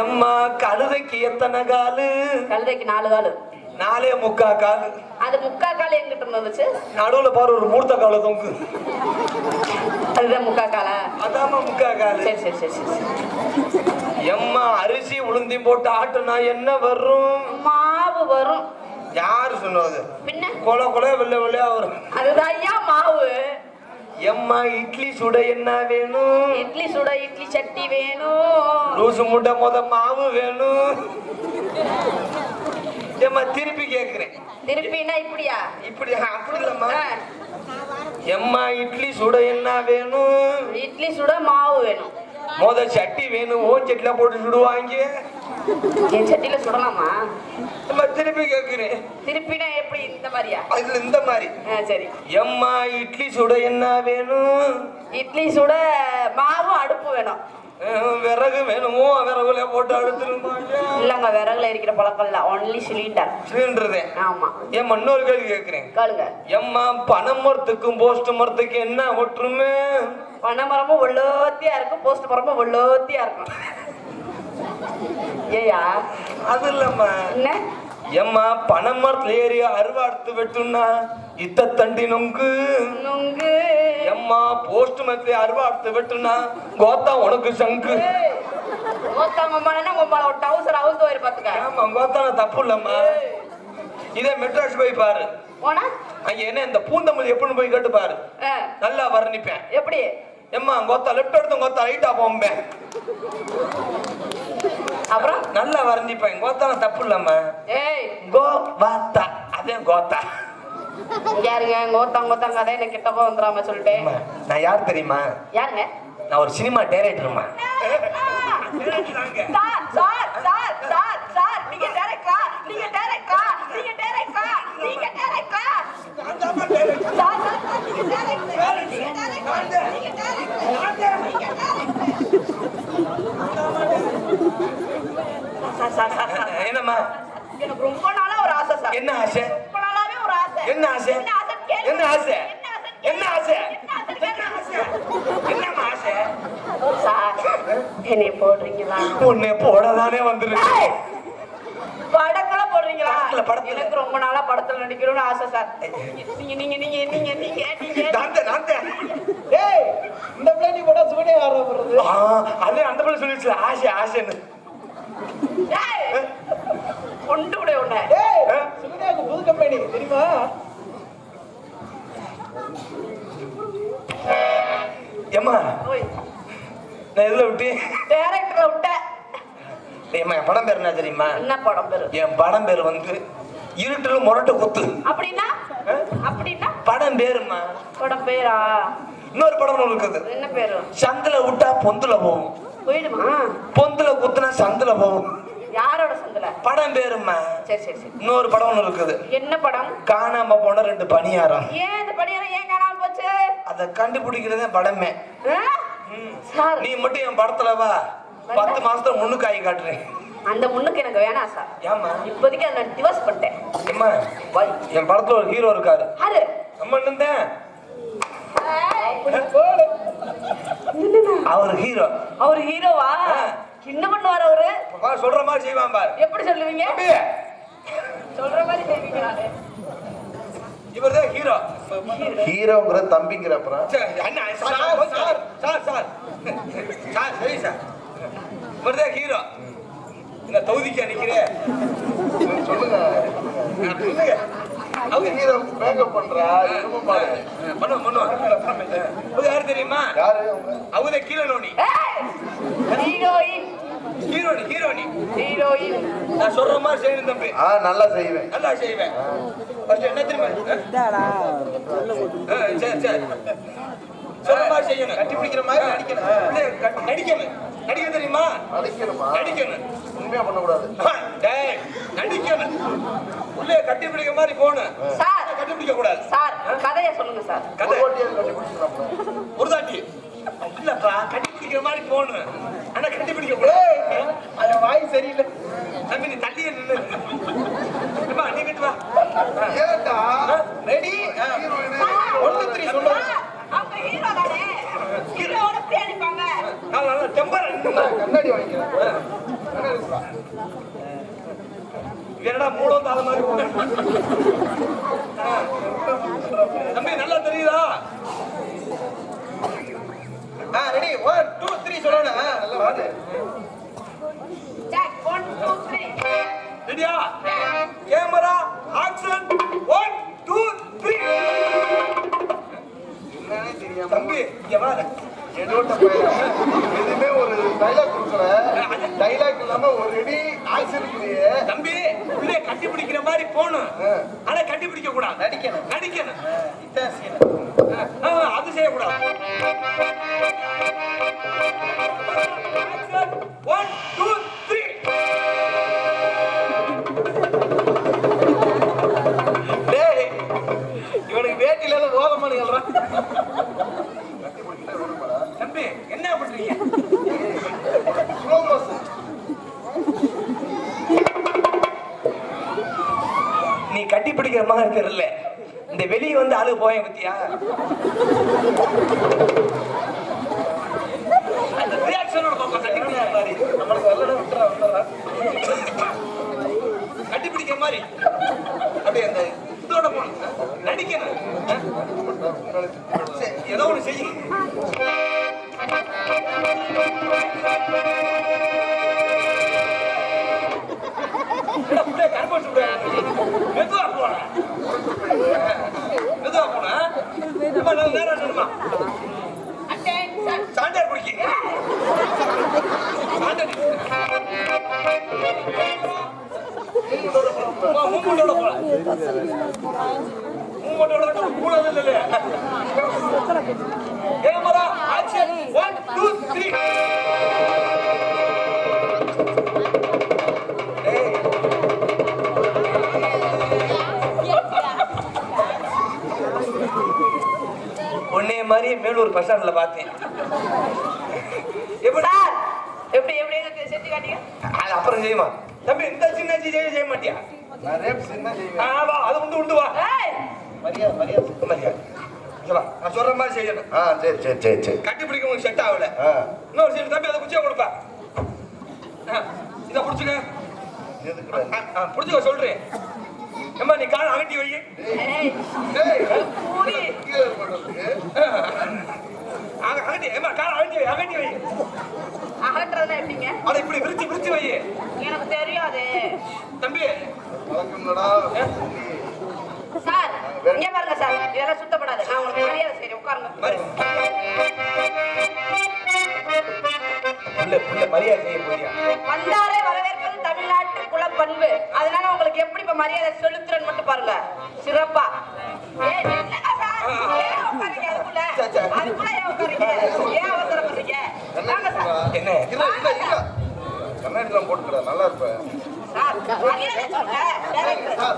எம்மா கழுதைக்கு எத்தனை காலு? கழுதைக்கு 4 காலு. 4.75 காலு. அது 3/4 கால் எங்கிட்ட இருந்துச்சு? நடுவுல பாரு ஒரு மூர்த்த கால தொங்கு. அதுதான் 3/4 காலா? அதாம 3/4 காலு. சரி சரி சரி சரி. எம்மா அரிசி உளுந்தி போட்டு ஆட்டுனா என்ன வரும்? மாவு வரும். யாரு சொன்னது? பின்ன கொலை கொலை வெள்ளை வெள்ளையா வரும். அதுதான் ஐயா மாவு. எம்மா இட்லி சுட என்ன வேணும்? இட்லி சுட இட்லி சட்டி வேணும். லூசு முட்டை மாவு வேணும். எம்மா திருப்பி கேக்குறேன். திருப்பினா இப்படியா? இப்படி அப்படி இல்லம்மா. எம்மா இட்லி சுட என்ன வேணும்? இட்லி சுட மாவு வேணும். சட்டி வேணும். ஓன் சட்டில போட்டு சுடுவாங்க. என் சட்டில சுடலாமா? திருப்பி கேக்குறேன். திருப்பினா எப்படி? இந்த மாதிரியா? இதுல இந்த மாதிரி. சரி. எம்மா இட்லி சுட என்ன வேணும்? இட்லி சுட மாவு அடுப்பு வேணும். விறகு வேணுமோ? விறகுல போட்டு அடுத்துருமாங்க. இல்லங்க, விறகுல இருக்கிற பழக்கம் இல்ல, ஒன்லி சிலிண்டர். சிலிண்டர். ஆமா. ஏன் இன்னொரு கேள்வி கேக்குறேன். கேளுங்க. எம்மா பனை மரத்துக்கும் போஸ்ட் மரத்துக்கு என்ன ஒற்றுமை? பனை மரமும் வெள்ளோத்தியா இருக்கும், போஸ்ட் மரமும் வெள்ளோத்தியா இருக்கும். ஏயா? அது இல்லம்மா. என்ன? எம்மா பனை மரத்துல ஏறி அருவாடுத்து வெட்டுனா இத்த தண்டி நொங்கு நொங்கு. எம்மா போஸ்ட் மரத்துல அருவாடுத்து வெட்டுனா கோத்தா உனக்கு சங்கு. கோத்தா மம்மானா மம்மால ஒரு டவுசர் அவுந்து போயிரு பாத்துக்க. ஆமா, கோத்தான தப்பு இல்லம்மா. இதே மெட்ராஸ் போய் பாரு. போனா அங்க என்ன இந்த பூந்தமல்லி எப்படின்னு போய் கேட்டு பாரு. நல்லா வர்ணிப்பேன். எப்படி? எம்மா கோத்தா லெஃப்ட் எடுத்து கோத்தா ரைட்டா போம்பேன். அப்புறம் நல்லா வர்ணிப்பேன். கோத்தான தப்பு இல்லம்மா. கோ வாத்தா அதே கோத்தா. யாருங்க கோத்தாங்க அதே எனக்கு கிட்ட வந்துடாம சொல்லிட்டேன். நான் யார் தெரியுமா? யாருங்க? நான் ஒரு சினிமா டைரக்டர்மா. நீங்க டைரக்டரா? நீங்க டைரக்டரா? நீங்க டைரக்டரா? நீங்க டைரக்டரா? என்னம்மா? எனக்கு ரொம்ப நாளா ஒரு ஆசை சார். என்ன ஆசை? ரொம்ப நாளாவே ஒரு ஆசை. என்ன ஆசை? என்ன ஆசை? என்ன ஆசை? என்ன ஆசை? சார் என்னை போடுறீங்களா? உன்னை போடதானே வந்துருக்கு. படத்துல போடுறீங்களா? படத்துல. எனக்கு ரொம்ப நாளா படத்துல நடிக்கணும்னு ஆசை சார். நீங்க நீங்க நீங்க நீங்க நீங்க நான்தே. டேய் இந்த பிள்ளை நீ போடா சுவனே ஆற போறது. அதே அந்த பிள்ளை சொல்லிச்சு ஆசைன்னு. கொண்டு விட உன்னை. டேய் சுவனேக்கு புது கம்பெனி தெரியுமா? ஏம்மா நான் எதுல விட்டு டைரக்டரை விட்ட. ஏம்மா என் படம் பேர் என்ன தெரியுமா? என்ன படம் பேரு? என் படம் பேர் வந்து இருட்டுல முரட்டு குத்து. அப்படின்னா அப்படின்னா படம் பேருமா? படம் பேரா? இன்னொரு படம் ஒண்ணு இருக்குது. என்ன பேரு? சந்துல விட்டா பொந்துல போகும், போயிடுமா? பொந்துல குத்துனா சந்துல போகும். யாரோட சந்தல? படம் பேருமா? சரி சரி சரி. இன்னொரு படம் ஒண்ணு இருக்குது. என்ன படம்? காணாம போன 2 பணியாரம். ஏன் இந்த பணியாரம் ஏன் காணாம போச்சு? அத கண்டுபிடிக்கிறதே படமே. சார் நீ மட்டும் என் படத்துல வா, 10 மாசத்துல முன்னுக்கு ஆகி காட்டுறேன். அந்த முன்னுக்கு எனக்கு வேணாம் சார். ஏமா? இப்போதைக்கு அதை நான் டிவோர்ஸ் பண்ணிட்டேன். ஏமா என் படத்துல ஒரு ஹீரோ இருக்காரு. யாரு? நம்ம இருந்தேன் அவர் ஹீரோ. அவர் ஹீரோவா? என்ன பண்ணுவார் அவரு? சொல்ற மாதிரி செய்வான் பாரு. எப்படி சொல்லுவீங்க? சொல்ற மாதிரி செய்வீங்களா? இவர்தான் ஹீரோ. ஹீரோங்கிற தம்பிங்கிற அப்புறம் சரி சார், இவர்தான் ஹீரோ. இந்த தொகுதிக்கு நிக்கிறேன். சொல்லுங்க. அவங்க ஹீரோ மேக்கப் பண்றா பண்ணுவோம். யாரு தெரியுமா? யாரு? அவங்க கீழே நோனி. ஹீரோயின். ஹீரோனி. ஹீரோயின். நான் சொல்ற மாதிரி செய்யணும் தம்பி. நல்லா செய்வேன். நல்லா செய்வேன். என்ன தெரியுமா? சரி சொல்ற மாதிரி செய்யணும். கட்டி பிடிக்கிற மாதிரி நடிக்கணும். நடிக்க தெரியுமா? நடிக்கணும். உண்மையா பண்ணக்கூடாது. நடிக்கணும். உள்ளே கட்டி பிடிக்கிற மாதிரி போகணும். சார் கட்டி பிடிக்க கூடாது. சார் கதையை சொல்லுங்க சார். கதை கட்டி பிடிச்சிடலாம். ஒரு தாட்டி இல்லப்பா, கட்டி பிடிக்கிற மாதிரி போகணும். ஆனா கட்டி பிடிக்க கூடாது. அது வாய் சரியில்லை. தம்பி நீ தள்ளியே நின்று நீ கிட்டு வா. ஏண்டா ரெடி 1 2 3 சொல்லுங்க. அவங்க ஹீரோ தானே? ஹீரோவோட எப்படி அடிப்பாங்க? நல்லா டெம்பர் கண்ணாடி வாங்கிக்கிறேன். என்னடா மூலம் தாத மாதிரி தம்பி நல்லா தெரியுதா? ரெடி 1 2 3 சொல்லணும். நல்லா வாடு. ஜாக் 1 2 3. ரெடியா? Camera action 1 2 3. என்னன்னே தெரியாம தம்பி இங்க வா. எடோட்ட போயிடும். எதுவுமே ஒரு டைலாக் கொடுக்கல. டைலாக் இல்லாம ஒரு ரெடி ஆக்ஷன் இருக்குறியே. தம்பி உள்ளே கட்டி பிடிக்கிற மாதிரி போகணும். ஆனா கட்டி பிடிக்க கூடாது. நடிக்கணும். இதான் சீன். அது செய்யக்கூடாது. 1 2 3. டேய் இவனுக்கு வேட்டில எல்லாம் ஓதமானு சொல்றான். தம்பி என்ன பண்றீங்க? Slow motion. நீ கட்டி பிடிக்கிற மாதிரி தெரியல. இந்த வெளியே வந்து ஆளு போய பத்தியா? அந்த ரியாக்ஷனோட பாப்பா கட்டி பிடிக்கிற மாதிரி. நம்மளுக்கு வரலடா விட்டுறா. கட்டி பிடிக்கிற மாதிரி அப்படியே அந்த இதோட போகணும். நடிக்கணும். ஏதோ ஒண்ணு செய்யும். மெதுவா போன நேரம் நின்னுமா? சாண்டார் குடிக்க மூமெண்டோட போலாம். மூமெண்டோட கூடாது இல்லையா? Camera action 1 2 3. உன்னைய மாதிரி மேலூர் பஸ் ஸ்டாண்ட்ல பார்த்தேன். எப்படி எப்படி எப்படி செஞ்சு காட்டிங்க? அது அப்புறம் செய்யுமா? தம்பி இந்த சின்ன செய்ய மாட்டியா? நான் ரேப் சீன் தான் செய்வேன். வா அது உண்டு வா. ஏய் மரியாதை மரியாதை. இங்க வா. நான் சொல்ற மாதிரி செய்யணும். சரி. கட்டி பிடிக்க உங்களுக்கு செட் ஆகல. ஆ. இன்னொரு சீன் தம்பி அதை குச்சியா கொடுப்பா. இதை புடிச்சுக்க. எதுக்குடா? புடிச்சுக்க சொல்றேன். ஏம்மா நீ கால் அகட்டி வை. ஏய் டேய், பூரி கீழே போடுறதுக்கு. அகட்டி ஏம்மா கால் அகட்டி வை. அகற்றதுல எப்படிங்க? அதை இப்படி விரிச்சு வை. எனக்கு தெரியாது தம்பி வழக்கம்லடா. சார். இங்க பாருங்க சார், இதெல்லாம் சுத்தப்படாது. நான் உங்களுக்கு மரியாதை செய்றேன், உட்காருங்க. புள்ள மரியாதை செய்ய போறியா? வந்தாரை வரவேற்பது தமிழ்நாட்டு குலப்பண்பு. அதனால உங்களுக்கு எப்படி இப்ப மரியாதை செலுத்துறேன்னு மட்டும் பாருங்க. சிறப்பா. ஏய் நில்லுங்க சார். ஏன் உட்காருங்க அதுக்குள்ள? அதுக்குள்ள ஏன் உட்காருங்க? ஏன் அவசரப்படுறீங்க? வாங்க சார். என்ன? இல்ல. கண்ணாடிலாம் போட்டுக்கடா, நல்லா இருப்ப. சார் மரியாதை சொல்லுங்க. சார்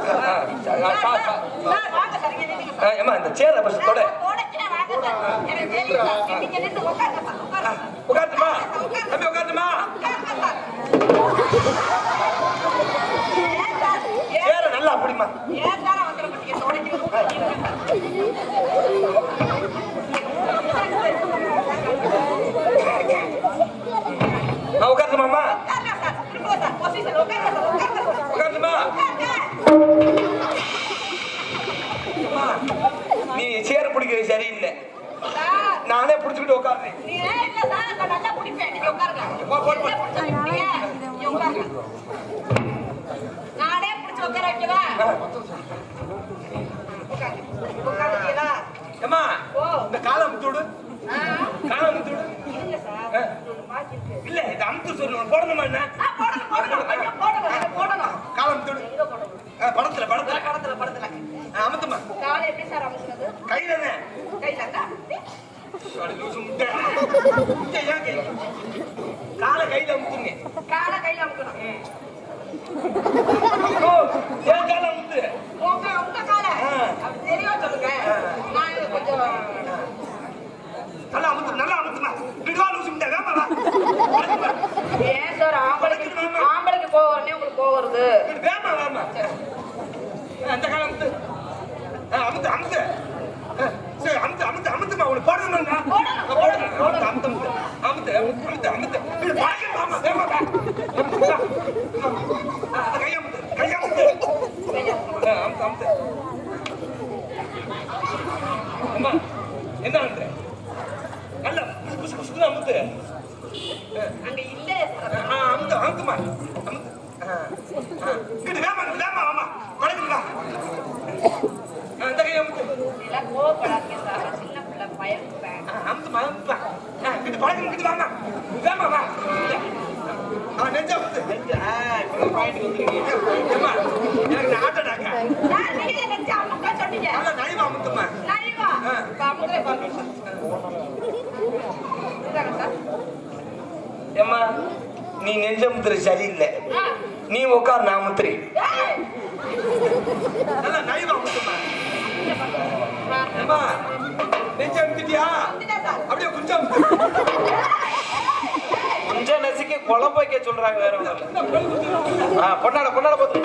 வாங்க சார், இங்க நில்லுங்க. ஏம்மா இந்த சேரை பஸ் தொட. போடச்சே வாங்க சார். எனக்கு தெரியும் சார். நீங்க நின்னு உட்காருங்க சார். உட்காருங்க. உட்காருமா? தம்பி உட்காருமா? உட்காருங்க சார். ஏன் சார்? சேரை நல்லா அப்படிமா? ஏன் சார் அவசரப்பட்டீங்க? தொடச்சிட்டு உட்காருங்க சார். நான் உட்காருமாமா? உட்காருங்க சார். திரும்ப சார். பொசிஷன் உட்காருங்க சார். உட்காருங்க சார். உட்காருமா? நீ சேரை பிடிக்கிறது சரியில்லை. சார் நானே பிடிச்சிக்கிட்டு உட்காருறேன். நீங்க இல்ல சார், நான் நல்லா பிடிப்பேன். நீங்க உட்காருங்க. என்ன பிடிச்சிருக்கீங்க? நீங்க உட்காருங்க. நானே பிடிச்சு உட்கார வைக்கவா? உட்காருங்களா? ஏம்மா ஓ இந்த காலை அமுத்து விடு. காலை அமுத்து விடு. இல்ல சார், பாக்கி இருக்கு. இல்ல இது அமுத்து சொல்லு. போடணுமா என்ன? போடணும். ஐயோ, போடணும். காலை அமுத்து விடு. எங்க போடணும்? படத்துல படத்துல. அமுத்துமா? காலை எப்படி சார் அமுக்குறது? கையில என்ன? கையில இருந்தா? காலை கையில அமுத்துங்க. காலை கையில அமுக்கணும். ஏன் காலை அமுத்து? உங்க காலை அப்படி தெரியும் சொல்லுங்க. நான் கொஞ்சம் நல்லா அமுத்துமா? விடுவா லூசு முட்டை. வேமா வா. ஏன் சார் ஆம்பளைக்கு கோவம் வரனே உங்களுக்கு கோவம் வருது? வேமா. அந்த காலை அமுத்து. அமுத்து. சரி அமுத்துமா. உனக்கு போடணுமா? அமுத்து. வேமா. கையமுத்து. அமுத்து. அம்மா என்ன பண்ற? நல்ல புசு அமுத்து. அங்க இல்ல அமுத்துமா. கிட்ட வேமா. பழகுங்களா? அந்த கையமுத்து. எல்லாம் கோவப்படாதீங்க சார், சின்ன பிள்ளை பயப்பேன். அமுத்துமா. கிட்ட பழகுங்க. வேமா வா. நெஞ்சா அமுத்து. இப்ப பாயிண்ட் வந்துருக்கீங்க. ஏம்மா எனக்கு ஆட்டடாக்கா. சார் நீங்க நினைச்சு அமுக்க சொன்னீங்க. நல்லா நைவா அமுத்துமா. நைவா அமுக்கலே பாருங்க சார். ஏம்மா நீ நெஞ்சமுத்துற சரியில்லை. நீ உட்கார், நான் முத்திரி. நல்லா நைவா அமுத்துமா. ஏம்மா நெஞ்ச அமுத்திட்டியா? அப்படியே கொஞ்சம் கொஞ்சம் நசுக்கி குழம்பு வைக்க சொல்றாங்க. வேற ஒண்ணும் இல்ல. பொண்ணாட போத்து.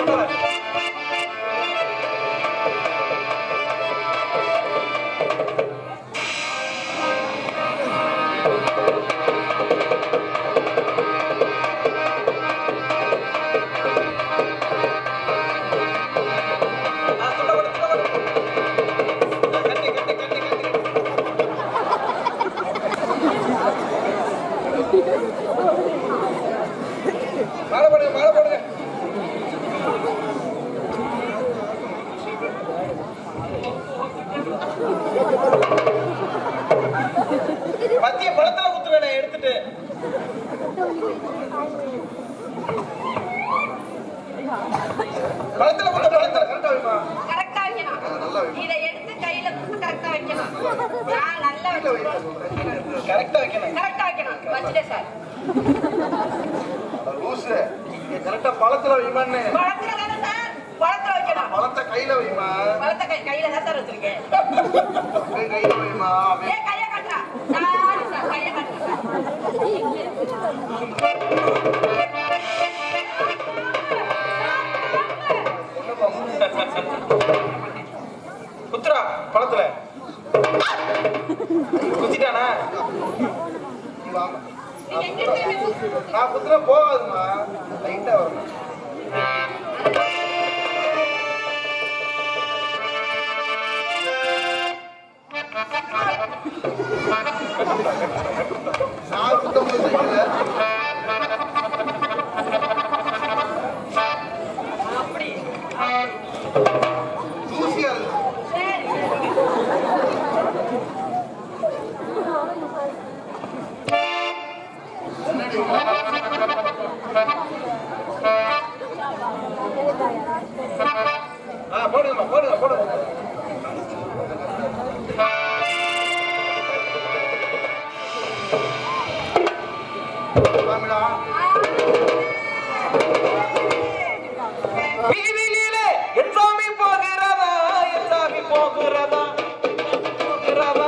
மாலை போடுங்க. மத்திய பழத்துல குத்துவேன் எடுத்துட்டு. பழத்துல கரெக்டா வைக்கணும். இதை எடுத்து கையில கொடுத்து கரெக்டா வைக்கணும். நான் நல்லா கரெக்டா வைக்கணும். வச்சுட்டேன் சார். லூசு. கரெக்டா பழத்துல வைமான்னு. பழத்துல தானே சார்? பழத்துல வைக்கணும். பழத்தை கையில வைமா. பழத்தை கையில தான் சார் வச்சிருக்கேன். கையில வைமா. ஏன் கையை காட்டுறா? சார் கையை காட்டுறேன் சார். நான் குத்துற போகாதுமா லைட்டா வரும் நான் குத்தம் தூசியா போடுங்க போடுங்க போடுங்க வீதியிலே என் சாமி போகிறதா என் சாமி போகிறதா போகிறதா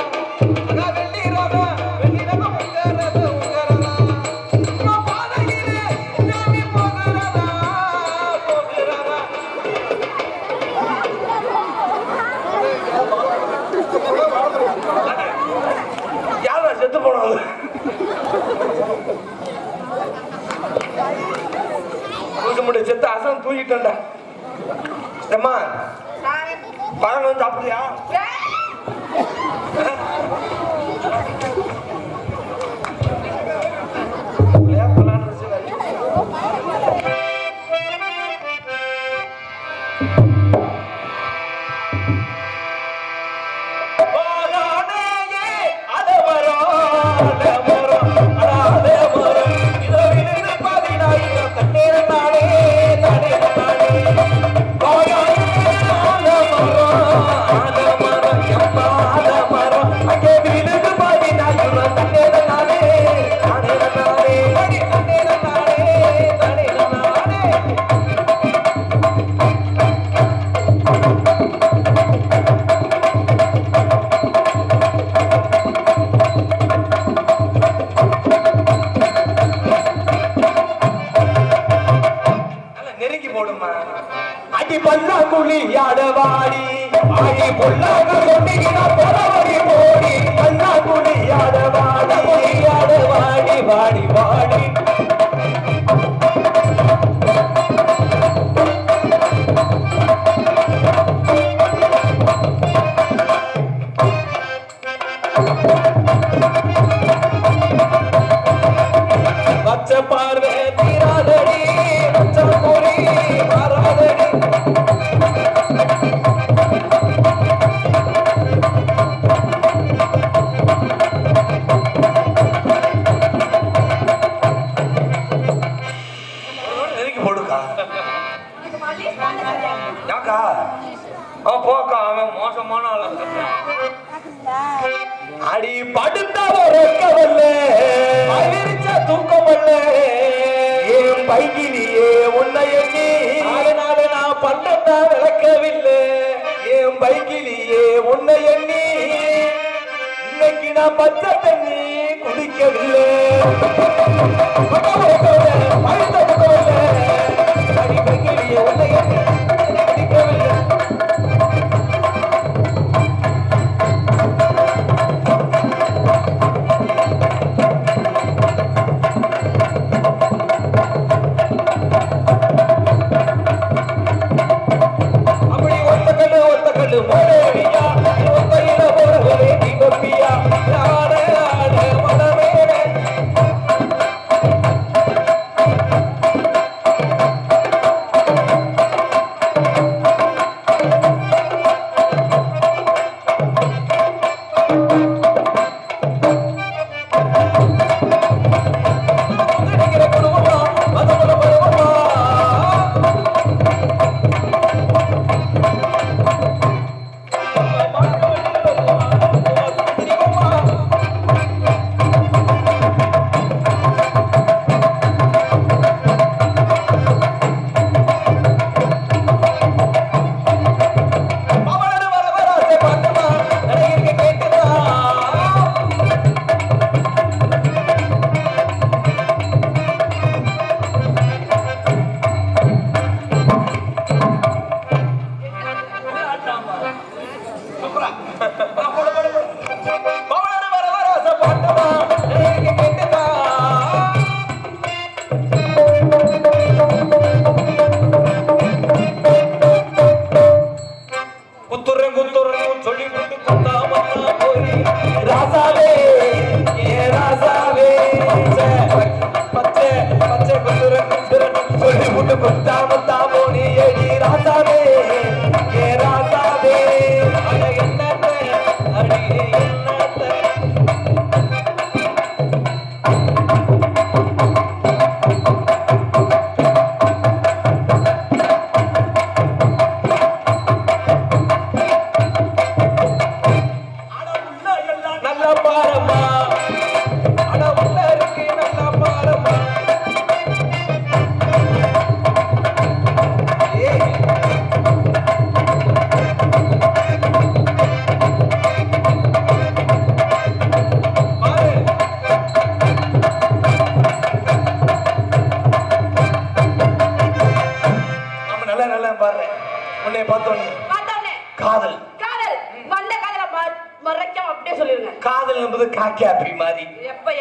அங்க வெள்ளிரதா வெள்ளிரதா உங்கரதா உங்கரதா பாதையிலே என் சாமி போகிறதா போகிறதா யாரா செத்து போனது செத்து அசம் தூக்கிட்டா ஏம்மா பழம் வந்து சாப்பிடுறியா அடி பல்லாங்குழி ஆடவாடி ஆடி பொல்லாக கொண்டிகிற பரவடி போடி பல்லாங்குழி ஆடவாடி ஆடவாடி வாடி வாடி பச்ச பார்வை தீராதடி பச்ச பொறி மாறாதடி நெருக்கி போடுக்கா யாக்கா போக்கா அவன் மோசமான ஆளு அடி படுத்த ஒருக்கவல்ல அதிர்ச்ச தூக்கமல்ல என் பைகிலியே உன்னை எண்ணி அதனால நான் பண்டத்தை விளக்கவில்லை என் பைகிலியே உன்னை எண்ணி இன்னைக்கு நான் பச்சை தண்ணி குடிக்கவில்லை அடி பைகிலியே உன்னை எண்ணி குடிக்கவில்லை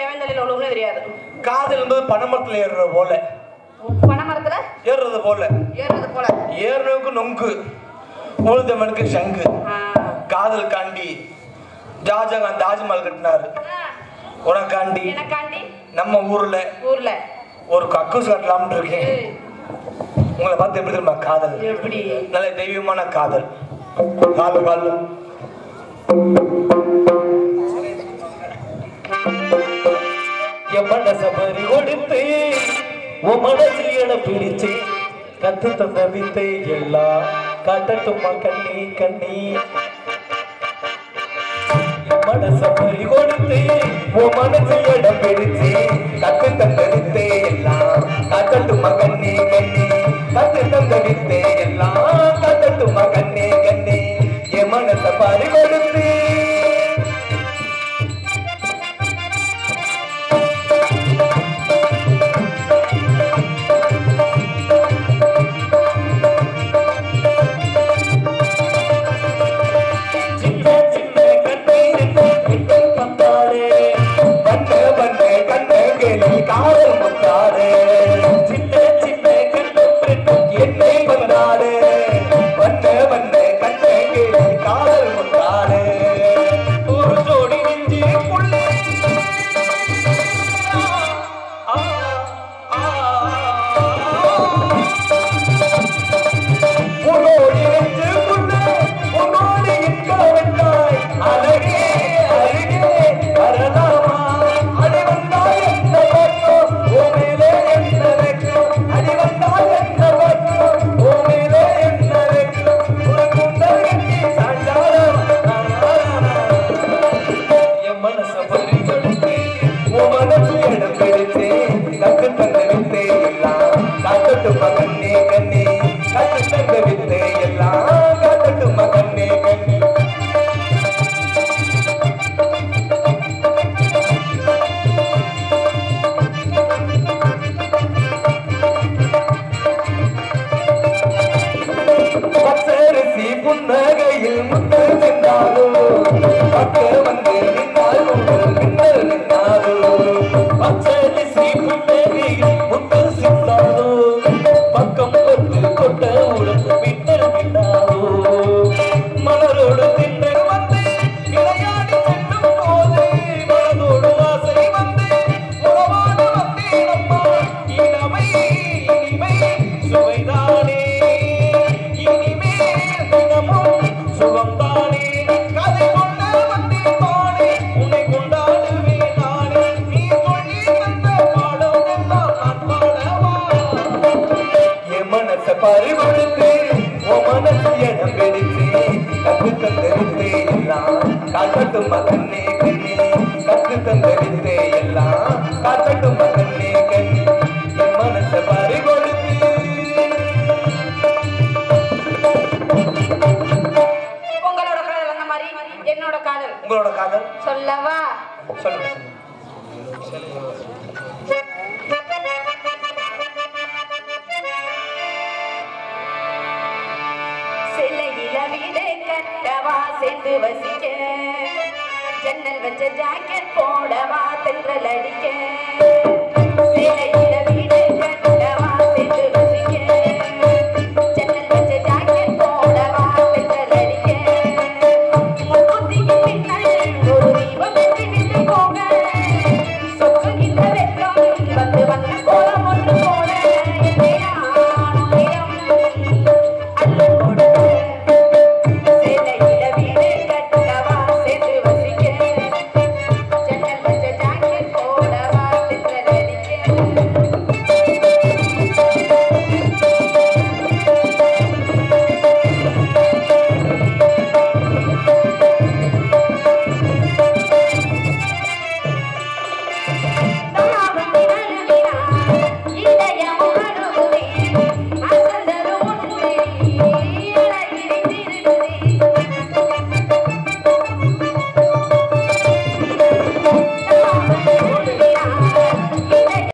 எவன் தலையில உள்ளவனே தெரியாது. காதல் என்பது பனைமரத்துல ஏறுறது போல. பனைமரத்துல ஏறுறது போல. ஏறுறது போல. ஏறுனவுக்கு நொங்கு, உழுதவனுக்கு சங்கு. காதல் காண்டி ஜாஜகான் தாஜ்மஹால் கட்டினாரு. உனக்காண்டி எனக்காண்டி நம்ம ஊர்ல ஒரு கக்கூஸ் கட்டலாம்னு இருக்கேன். உங்களை பார்த்து எப்படி தெரியுமா காதல்? எப்படி? நல்ல தெய்வமான காதல். காலு காலு என் மனச பறி கொடுத்து உன் மனசில் என பிடிச்சு கத்து தந்த வித்தை எல்லாம் காட்டட்டுமா கண்ணி கண்ணி. என் மனச பறி கொடுத்து உன் மனசில் இடம் பிடிச்சு கத்து தந்த வித்தை எல்லாம் காட்டட்டுமா கண்ணி கண்ணி. கத்து தந்த வித்தை எல்லாம் காட்டட்டுமா கண்ணி கண்ணி. என் மனச பறி கொடுத்து சொல்லவா? சொல்லுங்க. சிலையில வீடு கட்டவா சேர்ந்து வசிக்க, ஜன்னல் வச்ச ஜாக்கெட் போடவா தென்றல் அடிக்க.